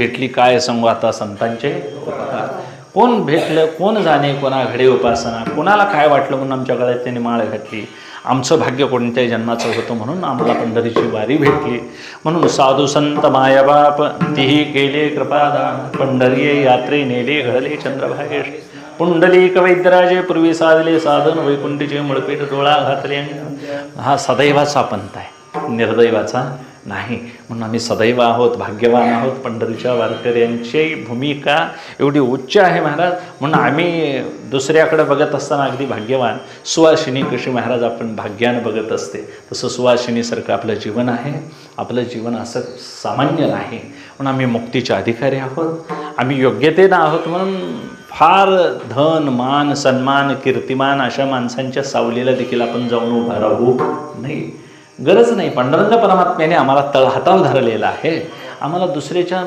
भेटली काय सांगू आता संतांचे उपकार. कोण भेटलं, कोण जाणे कोणा घडे उपासना. कोणाला काय वाटलं म्हणून आमच्या गळ्यात त्यांनी माळ घातली. आमचं भाग्य कोणत्याही जन्माचं होतं म्हणून आम्हाला पंढरीची वारी भेटली. म्हणून साधू संत मायबाप तीही केले कृपादान. पंढरी यात्रे नेले घडले चंद्रभागेश. पुंडलिक वैद्यराजे पूर्वी साधले साधन. वैकुंठीचे मुळपीठ डोळा घातले. हा सदैवाचा पंथ आहे, निर्दैवाचा नाही. म्हणून आम्ही सदैव आहोत, भाग्यवान आहोत. पंढरीच्या वारकऱ्यांची भूमिका एवढी उच्च आहे महाराज. म्हणून आम्ही दुसऱ्याकडे बघत असताना अगदी भाग्यवान. सुवासिनी कशी महाराज आपण भाग्यानं बघत असते, तसं सुवासिनीसारखं आपलं जीवन आहे. आपलं जीवन असं सामान्य नाही. म्हणून आम्ही मुक्तीचे अधिकारी आहोत. आम्ही योग्यतेनं आहोत. म्हणून फार धन मान सन्मान कीर्तिमान अशा माणसांच्या सावलीला देखील आपण जाऊन उभा राहू नाही, गरज नाही. पांडुरंग परमात्म्याने आम्हाला तळहातावर धरलेला आहे. आम्हाला दुसऱ्याच्या